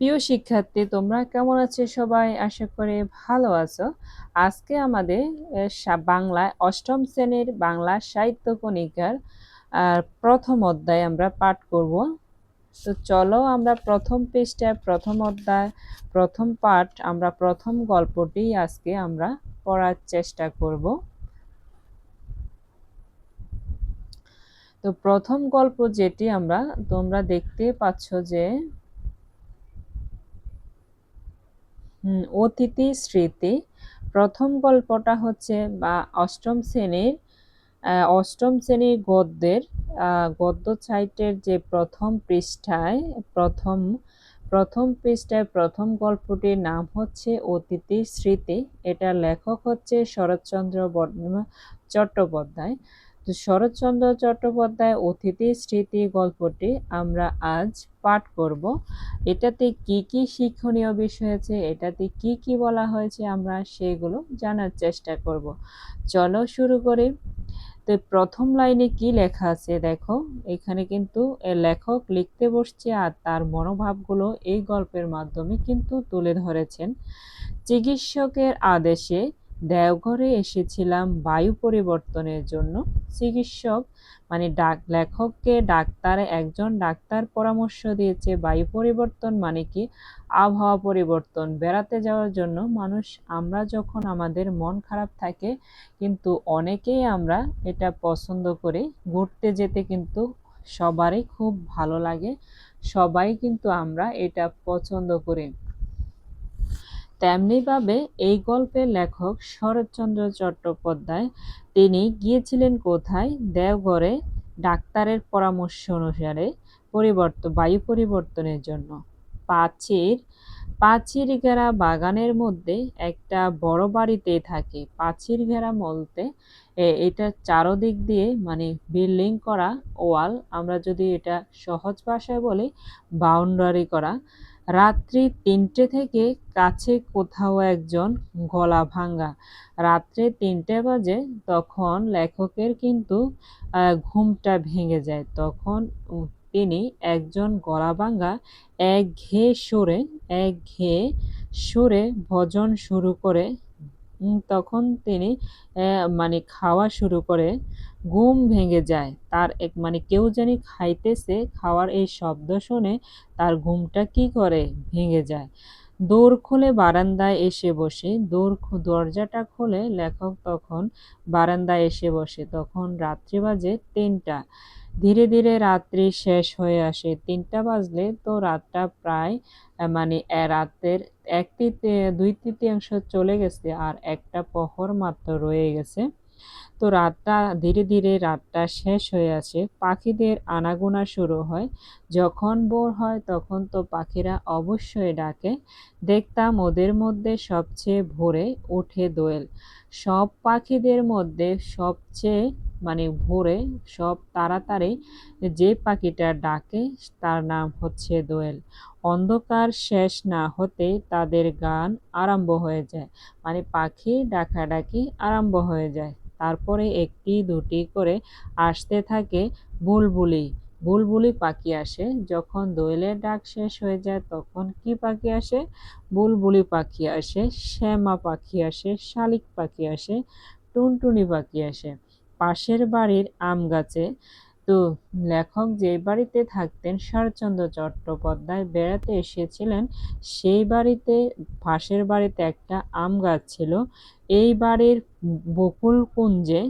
প্রিয় শিক্ষার্থী, তোমরা কেমন আছো? সবাই আশা করি ভালো আছো। আজকে আমাদের বাংলায় অষ্টম শ্রেণীর বাংলা সাহিত্য কণিকার প্রথম অধ্যায় আমরা পাঠ করব। তো চলো আমরা প্রথম পৃষ্ঠায় প্রথম অধ্যায় প্রথম পাঠ আমরা প্রথম গল্পটি আজকে আমরা পড়ার চেষ্টা করব। তো প্রথম গল্প যেটি তোমরা দেখতে পাচ্ছ যে অতিথি স্মৃতি। প্রথম গল্পটা হচ্ছে বা অষ্টম শ্রেণীর গদ্য সাহিত্যের যে প্রথম পৃষ্ঠায় প্রথম গল্পটির নাম হচ্ছে অতিথি স্মৃতি। এটার লেখক হচ্ছে শরৎচন্দ্র চট্টোপাধ্যায়। তো শরৎচন্দ্র চট্টোপাধ্যায় অতিথি স্মৃতি গল্পটি আমরা আজ পাঠ করব। এটাতে কি কি শিক্ষণীয় বিষয় আছে, এটাতে কি কি বলা হয়েছে, আমরা সেগুলো জানার চেষ্টা করব। চলো শুরু করি। তো প্রথম লাইনে কি লেখা আছে দেখো। এখানে কিন্তু লেখক লিখতে বসছে আর তার মনোভাবগুলো এই গল্পের মাধ্যমে কিন্তু তুলে ধরেছেন। চিকিৎসকের আদেশে দেওঘরে এসেছিলাম বায়ু পরিবর্তনের জন্য। চিকিৎসক মানে লেখককে একজন ডাক্তার পরামর্শ দিয়েছে বায়ু পরিবর্তন মানে কি, আবহাওয়া পরিবর্তন। বেড়াতে যাওয়ার জন্য আমরা যখন আমাদের মন খারাপ থাকে কিন্তু অনেকেই আমরা এটা পছন্দ করি। ঘুরতে যেতে কিন্তু সবারই খুব ভালো লাগে, সবাই কিন্তু আমরা এটা পছন্দ করি। তেমনিভাবে এই গল্পের লেখক শরৎচন্দ্র চট্টোপাধ্যায় তিনি গিয়েছিলেন কোথায়? দেওঘরে, ডাক্তারের পরামর্শ অনুসারে বায়ু পরিবর্তনের জন্য। প্রাচীর ঘেরা বাগানের মধ্যে একটা বড় বাড়িতে থাকে। প্রাচীর ঘেরা বলতে এটা চারদিক দিয়ে মানে বিল্ডিং করা ওয়াল, আমরা যদি এটা সহজ ভাষায় বলি বাউন্ডারি করা। রাত্রি ৩টে থেকে কাছে কোথাও একজন গলা ভাঙা। রাত্রে ৩টে বাজে, তখন লেখকের কিন্তু ঘুমটা ভেঙে যায়। তখন তিনি একজন গলা ভাঙা একঘেয়ে সুরে ভজন শুরু করে। তখন তিনি মানে খাওয়া শুরু করে। ঘুম ভেঙে যায় তার। কেউ জানি খাইতেছে, খাওয়ার এই শব্দ শুনে তার ঘুমটা কি করে ভেঙে যায়। দৌড় খুলে বারান্দায় এসে বসে। দরজাটা খুলে লেখক তখন বারান্দায় এসে বসে। তখন রাত্রি বাজে ৩টা। ধীরে ধীরে রাত্রি শেষ হয়ে আসে। ৩টা বাজলে তো রাতটা প্রায় রাতের ২/৩ চলে গেছে আর একটা প্রহর মাত্র রয়ে গেছে। তো ধীরে ধীরে রাতটা শেষ হয়ে আসে। পাখিদের আনাগোনা শুরু হয়। যখন ভোর হয় তখন তো পাখিরা অবশ্যই ডাকে। দেখতাম ওদের মধ্যে সবচেয়ে ভোরে ওঠে দোয়েল। সব পাখিদের মধ্যে সবচেয়ে ভোরে সব তাড়াতাড়ি যে পাখিটা ডাকে তার নাম হচ্ছে দোয়েল। অন্ধকার শেষ না হতেই তাদের গান আরম্ভ হয়ে যায়। পাখি ডাকাডাকি আরম্ভ হয়ে যায়। তারপরে একটি দুটি করে আসতে থাকে বুলবুলি। বুলবুলি পাখি আসে। যখন দোয়েলের ডাক শেষ হয়ে যায় তখন কি পাখি আসে? বুলবুলি পাখি আসে, শ্যামা পাখি আসে, শালিক পাখি আসে, টুনটুনি পাখি আসে। পাশের বাড়ির আম গাছে, তো লেখক যে বাড়িতে থাকতেন শরৎচন্দ্র চট্টোপাধ্যায় বেড়াতে এসেছিলেন, সেই বাড়িতে পাশের বাড়িতে একটা আম গাছ ছিল। এই বাড়ির বকুল কুঞ্জে,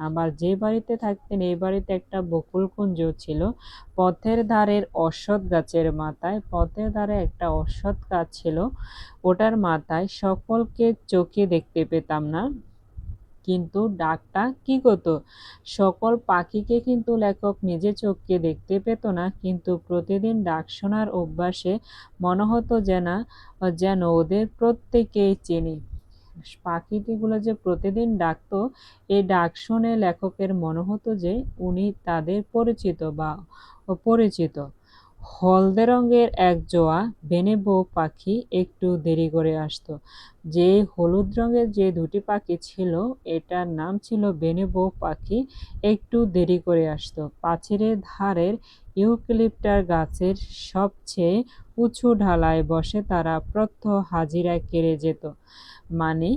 আবার যে বাড়িতে থাকতেন এই বাড়িতে একটা বকুল কুঞ্জ ছিল। পথের ধারে একটা অশ্বত্থ গাছ ছিল। ওটার মাথায় সকলকে চোখে দেখতে পেতাম না, কিন্তু ডাকটা কি করতো? সকল পাখিকে কিন্তু লেখক নিজে চোখকে দেখতে পেত না, কিন্তু প্রতিদিন ডাক শোনার অভ্যাসে মনে হতো যেন ওদের প্রত্যেকেই চেনে। পাখিগুলো যে প্রতিদিন ডাকতো, এই ডাক শুনে লেখকের মনে হতো যে উনি তাদের পরিচিত। হলদে রঙের এক জোয়া বেনে বউ পাখি একটু দেরি করে আসতো। যে হলুদ রঙের যে দুটি পাখি ছিল, এটার নাম ছিল বেনে বউ পাখি, একটু দেরি করে আসতো। পাঁচিলের ধারের ইউক্যালিপটাস গাছের সবচেয়ে উঁচু ঢালায় বসে তারা প্রত্যহ হাজিরা কেড়ে যেত। মানে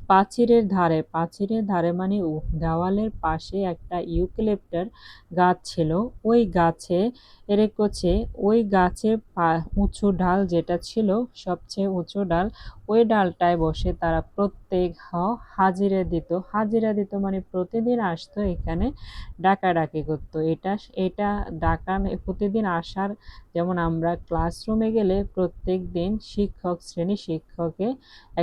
প্রাচীরের ধারে মানে দেওয়ালের পাশে একটা ইউক্যালিপ্টাস গাছ ছিল। ওই গাছে রেখেছে, ওই গাছের উঁচু ডাল যেটা ছিল, সবচেয়ে উঁচু ডাল, ওই ডালটায় বসে তারা প্রত্যেক হাজিরা দিত মানে প্রতিদিন আসতো এখানে ডাকাডাকি করতো। এটা এটা ডাকা প্রতিদিন আসার, যেমন আমরা ক্লাসরুমে গেলে প্রত্যেক দিন শ্রেণী শিক্ষকে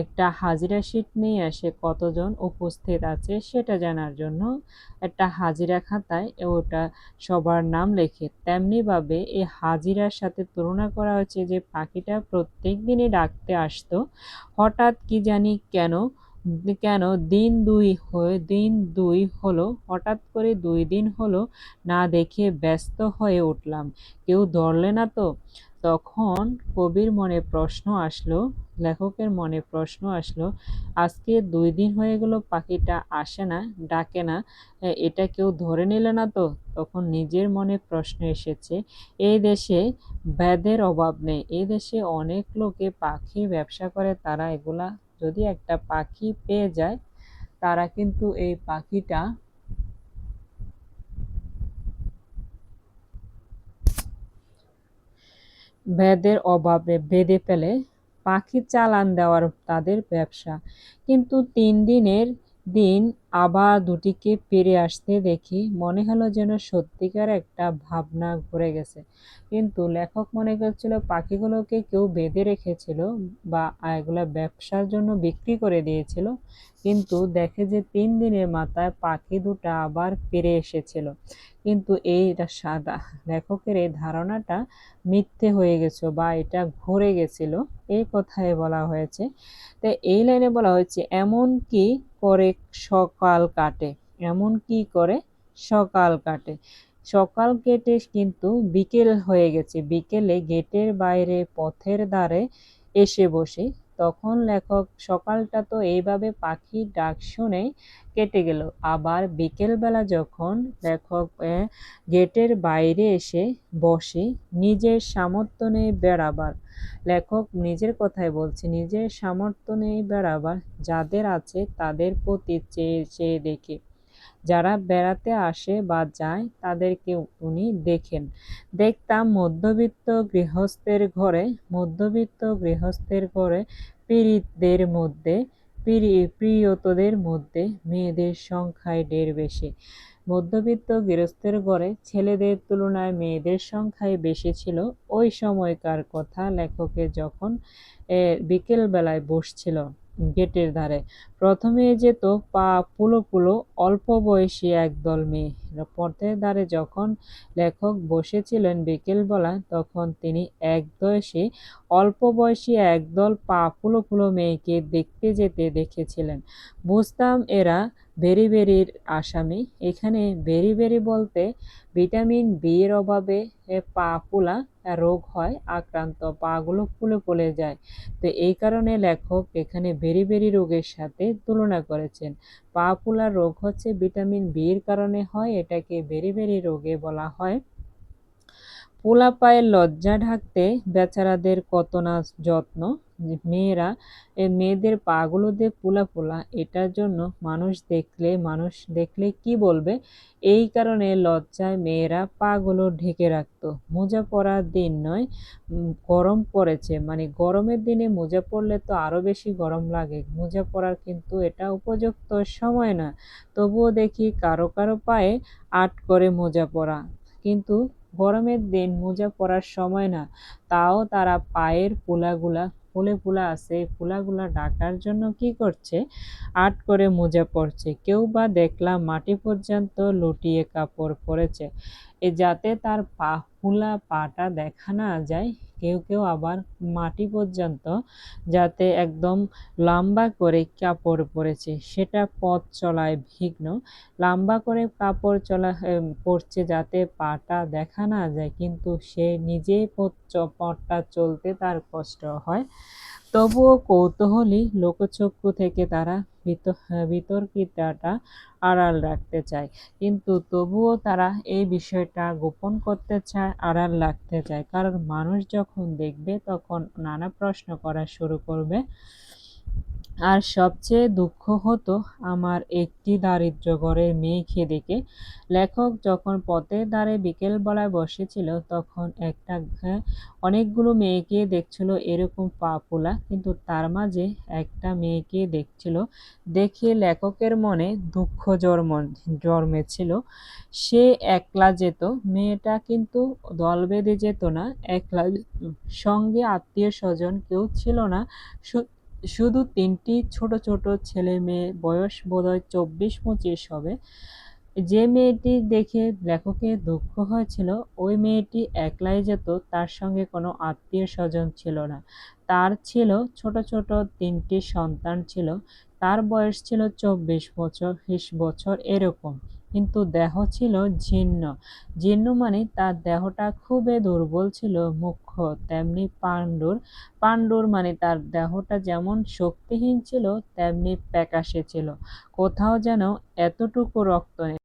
একটা হাজিরা শিট নিয়ে আসে কতজন উপস্থিত আছে সেটা জানার জন্য একটা হাজিরা খাতায় ওটা সবার নাম লেখে। তেমনিভাবে এই হাজিরার সাথে তুলনা করা হচ্ছে যে পাখিটা প্রত্যেক দিনই ডাকতে আসতো। হঠাৎ কি জানি কেন কেন দিন দুই হলো, হঠাৎ করে 2 দিন হলো না দেখে ব্যস্ত হয়ে উঠলাম, কেউ ধরলে না তো? তখন লেখকের মনে প্রশ্ন আসলো, আজকে 2 দিন হয়ে গেল পাখিটা আসে না, ডাকে না, এটা কেউ ধরে নিলে না তো? তখন নিজের মনে প্রশ্ন এসেছে, এই দেশে ভেদের অভাব নেই, এই দেশে অনেক লোকে পাখি ব্যবসা করে, তারা এগুলা যদি একটা পাখি পেয়ে যায় তারা কিন্তু এই পাখিটা বেঁধে ফেলে, পাখি চালান দেওয়ার তাদের ব্যবসা। কিন্তু 3 দিনের দিন আবার দুটিকে ফিরে আসতে দেখি মনে হলো যেন সত্যিকার একটা ভাবনা ঘুরে গেছে। কিন্তু লেখক মনে করছিল পাখিগুলোকে কেউ বেঁধে রেখেছিল বা এগুলা ব্যবসার জন্য বিক্রি করে দিয়েছিল। কিন্তু দেখে যে 3 দিনের মাথায় পাখি দুটা আবার ফিরে এসেছিল। কিন্তু লেখকের এই ধারণাটা মিথ্যে হয়ে গেছে বা এটা ঘুরে গেছিল, এই কথায় বলা হয়েছে। তাই এই লাইনে বলা হয়েছে, এমন কি করে সকাল কাটে, সকাল কেটে কিন্তু বিকেল হয়ে গেছে, বিকেলে গেটের বাইরে পথের ধারে এসে বসে। তখন লেখক সকালটা তো এইভাবে পাখির ডাক শুনে কেটে গেল, আবার বিকেল বেলা যখন লেখক গেটের বাইরে এসে বসে, নিজের সামর্থ্য নেই বেড়াবার, লেখক নিজের কথাই বলছে, নিজের সামর্থ্য নেই বেড়াবার, যাদের আছে তাদের প্রতি চেয়ে চেয়ে দেখে, যারা বেড়াতে আসে বা যায় তাদেরকে উনি দেখতাম মধ্যবিত্ত গৃহস্থের ঘরে প্রিয়তদের মধ্যে মেয়েদের সংখ্যায় ঢের বেশি। মধ্যবিত্ত গৃহস্থের ঘরে ছেলেদের তুলনায় মেয়েদের সংখ্যাই বেশি ছিল। ওই সময়কার কথা লেখকের যখন বিকেল বেলায় বসছিল গেটের ধারে, প্রথমে যেত পা পুলো পুলো অল্প বয়সী একদল মেয়ে। পথের ধারে যখন লেখক বসেছিলেন বিকেলবেলা, তখন তিনি অল্প বয়সী একদল পা ফুলো ফুলো মেয়েকে দেখতে যেতে দেখেছিলেন। বুঝতাম এরা বেরি-বেরির আসামি। এখানে বেরি-বেরি বলতে ভিটামিন বি এর অভাবে পা ফুলা রোগ হয় আক্রান্ত, পাগুলো ফুলে ফুলে যায়। তো এই কারণে লেখক এখানে বেরি-বেরি রোগের সাথে তুলনা করেছেন। পা ফুলা রোগ হচ্ছে ভিটামিন বি এর কারণে হয়, এটাকে বেরি-বেরি রোগে বলা হয়। পোলা পায়ের লজ্জা ঢাকতে বেচারাদের কত না যত্ন, মেয়েদের পাগুলো দিয়ে পোলা পোলা, এটার জন্য মানুষ দেখলে কি বলবে, এই কারণে লজ্জায় মেয়েরা পাগুলো ঢেকে রাখতো। মোজা পরার দিন নয়, গরম পড়েছে, মানে গরমের দিনে মোজা পরলে তো আরো বেশি গরম লাগে, মোজা পরার কিন্তু এটা উপযুক্ত সময় না। তবুও দেখি কারো কারো পায়ে আট করে মোজা পরা, কিন্তু গরমের দিন মোজা পরার সময় না, তাও তারা পায়ের ফুলে আছে, ফুলাগুলা ঢাকার জন্য কি করছে, আট করে মোজা পরছে। কেউ বা দেখলাম মাটি পর্যন্ত লুটিয়ে কাপড় পরেছে, যাতে তার ফুলা পাটা দেখা না যায়। কেউ কেউ আবার মাটি পর্যন্ত যাতে একদম লম্বা করে কাপড় পরেছে, সেটা পথ চলায় বিঘ্ন। লম্বা করে কাপড় পরছে যাতে পাটা দেখা না যায়, কিন্তু সে নিজেই পথটা চলতে তার কষ্ট হয়। তবুও কৌতূহলী লোকচক্ষু থেকে তারা বিতর্কিতটা আড়াল রাখতে চায়, কিন্তু তবুও তারা এই বিষয়টা গোপন করতে চায়, আড়াল রাখতে চায়, কারণ মানুষ যখন দেখবে তখন নানা প্রশ্ন করা শুরু করবে। আর সবচেয়ে দুঃখ হতো আমার একটি দারিদ্র ঘরের মেয়েকে দেখে। লেখক যখন পথের ধারে বিকেলবেলায় বসেছিল তখন অনেকগুলো মেয়েকে দেখছিল এরকম পা ফোলা, কিন্তু তার মাঝে একটা মেয়েকে দেখছিল। দেখে লেখকের মনে দুঃখ জন্মেছিল। সে একলা যেত, মেয়েটা কিন্তু দল বেঁধে যেত না, একলা যেত। সঙ্গে আত্মীয় স্বজন কেউ ছিল না, শুধু তিনটি ছোট ছোট ছেলে মেয়ে, বয়স বোধহয় 24-25 হবে। যে মেয়েটি দেখে লেখকের দুঃখ হয়েছিল ওই মেয়েটি একলাই যেত, তার সঙ্গে কোনো আত্মীয় স্বজন ছিল না। তার ছিল ছোট ছোট তিনটি সন্তান ছিল। তার বয়স ছিল 24 বছর, 20 বছর এরকম, কিন্তু দেহ ছিল জীর্ণ। জীর্ণ মানে তার দেহটা খুবই দুর্বল ছিল, মুখ্য তেমনি পাণ্ডুর। পাণ্ডুর মানে তার দেহটা যেমন শক্তিহীন ছিল তেমনি প্যাকাশে ছিল, কোথাও যেন এতটুকু রক্ত নেই।